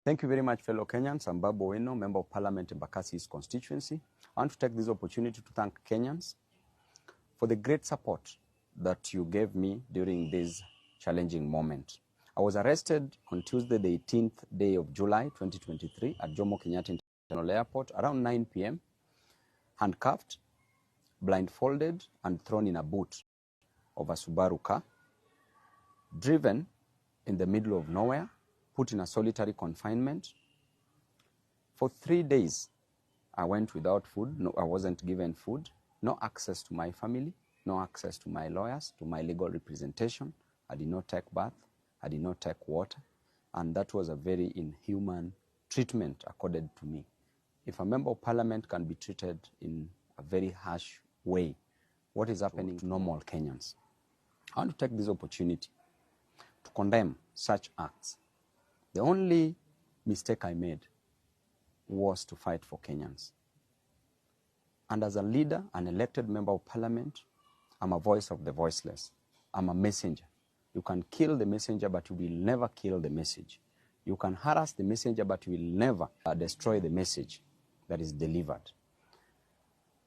Thank you very much, fellow Kenyans. I'm Babu, Owino, Member of Parliament in Embakasi's constituency. I want to take this opportunity to thank Kenyans for the great support that you gave me during this challenging moment. I was arrested on Tuesday, the 18th day of July, 2023 at Jomo Kenyatta International Airport around 9 p.m., handcuffed, blindfolded, and thrown in a boot of a Subaru car, driven in the middle of nowhere, put in a solitary confinement. For 3 days, I went without food. No, I wasn't given food, no access to my family, no access to my lawyers, to my legal representation. I did not take bath, I did not take water, and that was a very inhuman treatment accorded to me. If a member of parliament can be treated in a very harsh way, what is happening to normal Kenyans? I want to take this opportunity to condemn such acts. The only mistake I made was to fight for Kenyans. And as a leader, an elected member of parliament, I'm a voice of the voiceless. I'm a messenger. You can kill the messenger, but you will never kill the message. You can harass the messenger, but you will never destroy the message that is delivered.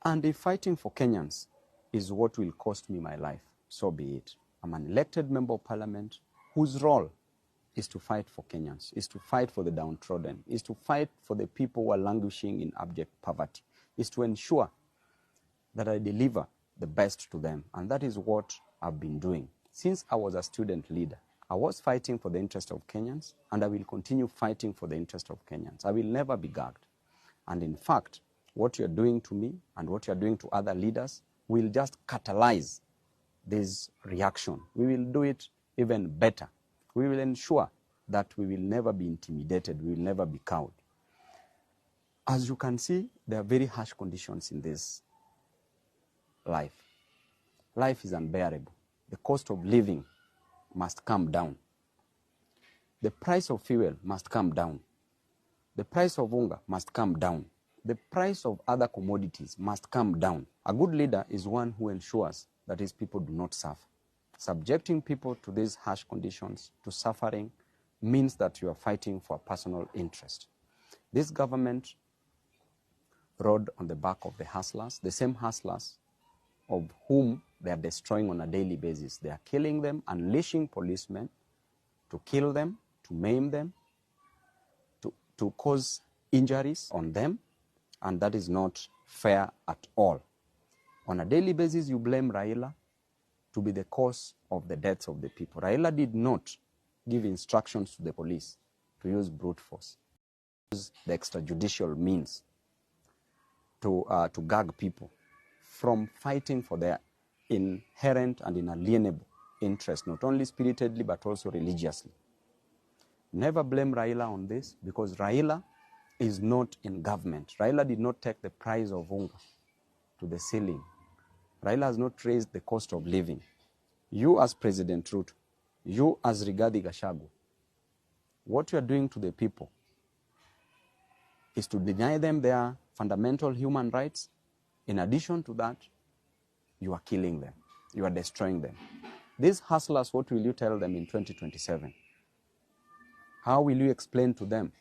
And if fighting for Kenyans is what will cost me my life, so be it. I'm an elected member of parliament whose role is to fight for Kenyans, is to fight for the downtrodden, is to fight for the people who are languishing in abject poverty, is to ensure that I deliver the best to them. And that is what I've been doing. Since I was a student leader, I was fighting for the interest of Kenyans, and I will continue fighting for the interest of Kenyans. I will never be gagged. And in fact, what you're doing to me and what you're doing to other leaders will just catalyze this reaction. We will do it even better. We will ensure that we will never be intimidated, we will never be cowed. As you can see, there are very harsh conditions in this life. Life is unbearable. The cost of living must come down. The price of fuel must come down. The price of hunger must come down. The price of other commodities must come down. A good leader is one who ensures that his people do not suffer. Subjecting people to these harsh conditions, to suffering, means that you are fighting for personal interest. This government rode on the back of the hustlers, the same hustlers of whom they are destroying on a daily basis. They are killing them, unleashing policemen to kill them, to maim them, to cause injuries on them, and that is not fair at all. On a daily basis, you blame Raila to be the cause of the deaths of the people. Raila did not give instructions to the police to use brute force, use the extrajudicial means to gag people from fighting for their inherent and inalienable interest, not only spiritedly but also religiously. Never blame Raila on this, because Raila is not in government. Raila did not take the price of hunger to the ceiling. Raila has not raised the cost of living. You as President Ruto, you as Rigathi Gachagua, what you are doing to the people is to deny them their fundamental human rights. In addition to that, you are killing them. You are destroying them. These hustlers, what will you tell them in 2027? How will you explain to them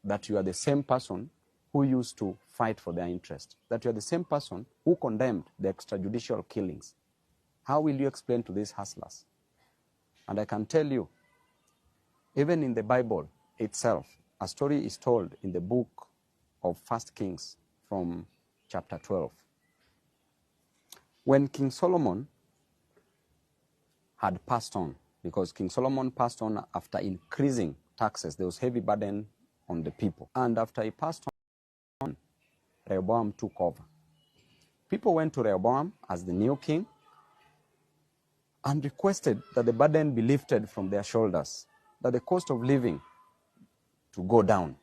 that you are the same person who used to fight for their interest, that you are the same person who condemned the extrajudicial killings? How will you explain to these hustlers? And I can tell you, even in the Bible itself, a story is told in the book of 1 Kings from chapter 12. When King Solomon had passed on, because King Solomon passed on after increasing taxes, there was heavy burden on the people. And after he passed on, Rehoboam took over. People went to Rehoboam as the new king and requested that the burden be lifted from their shoulders, that the cost of living to go down.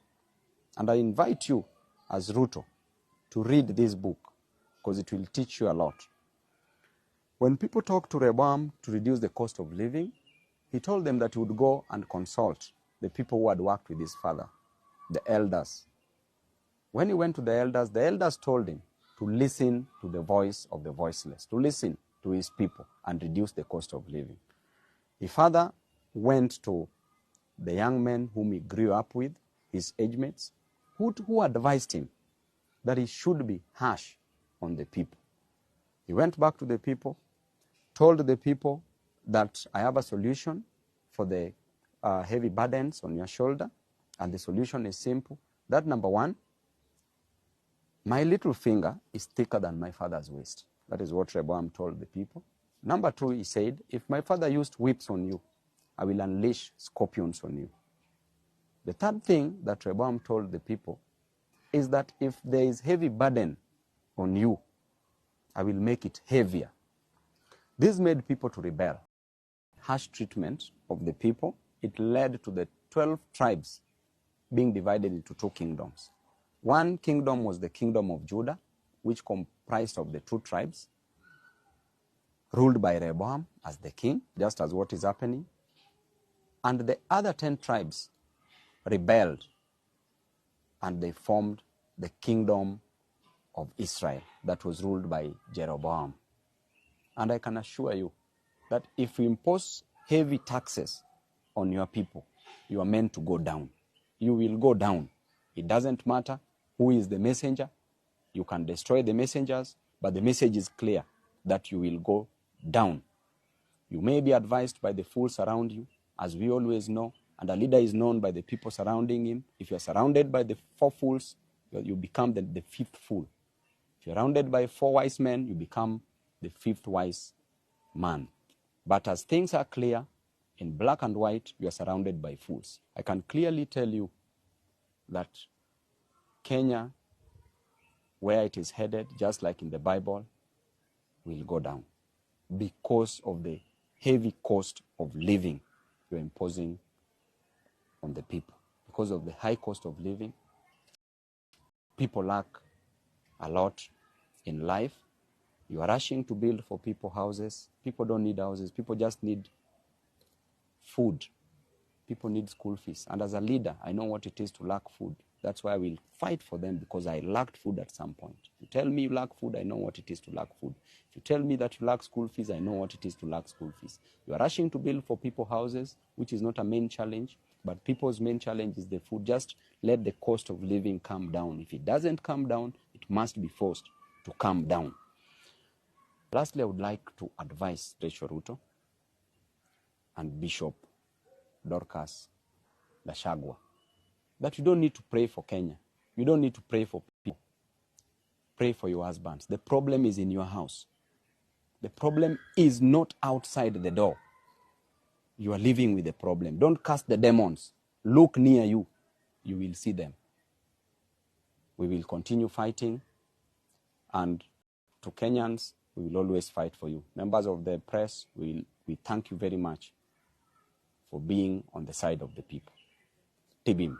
And I invite you as Ruto to read this book, because it will teach you a lot. When people talked to Rehoboam to reduce the cost of living, he told them that he would go and consult the people who had worked with his father, the elders. When he went to the elders told him to listen to the voice of the voiceless, to listen to his people and reduce the cost of living. He further went to the young men whom he grew up with his age mates, who advised him that he should be harsh on the people. He went back to the people, told the people that I have a solution for the heavy burdens on your shoulder, and the solution is simple. That number one, my little finger is thicker than my father's waist. That is what Rehoboam told the people. Number two, he said, if my father used whips on you, I will unleash scorpions on you. The third thing that Rehoboam told the people is that if there is heavy burden on you, I will make it heavier. This made people to rebel. Harsh treatment of the people, it led to the 12 tribes being divided into two kingdoms. One kingdom was the kingdom of Judah, which comprised of the two tribes, ruled by Rehoboam as the king, just as what is happening. And the other 10 tribes rebelled, and they formed the kingdom of Israel that was ruled by Jeroboam. And I can assure you that if you impose heavy taxes on your people, you are meant to go down. You will go down. It doesn't matter who is the messenger. You can destroy the messengers, but the message is clear that you will go down. You may be advised by the fools around you, as we always know, and a leader is known by the people surrounding him. If you are surrounded by the 4 fools, you become the 5th fool. If you're surrounded by 4 wise men, you become the 5th wise man. But as things are clear, in black and white, you are surrounded by fools. I can clearly tell you that Kenya, where it is headed, just like in the Bible, will go down because of the heavy cost of living you're imposing on the people. Because of the high cost of living, people lack a lot in life. You are rushing to build for people houses. People don't need houses. People just need food. People need school fees. And as a leader, I know what it is to lack food. That's why I will fight for them, because I lacked food at some point. You tell me you lack food, I know what it is to lack food. If you tell me that you lack school fees, I know what it is to lack school fees. You are rushing to build for people houses, which is not a main challenge, but people's main challenge is the food. Just let the cost of living come down. If it doesn't come down, it must be forced to come down. Lastly, I would like to advise Rachel Ruto and Bishop Dorcas Gachagua that you don't need to pray for Kenya. You don't need to pray for people. Pray for your husbands. The problem is in your house. The problem is not outside the door. You are living with the problem. Don't cast the demons. Look near you. You will see them. We will continue fighting. And to Kenyans, we will always fight for you. Members of the press, we thank you very much for being on the side of the people. Tibim.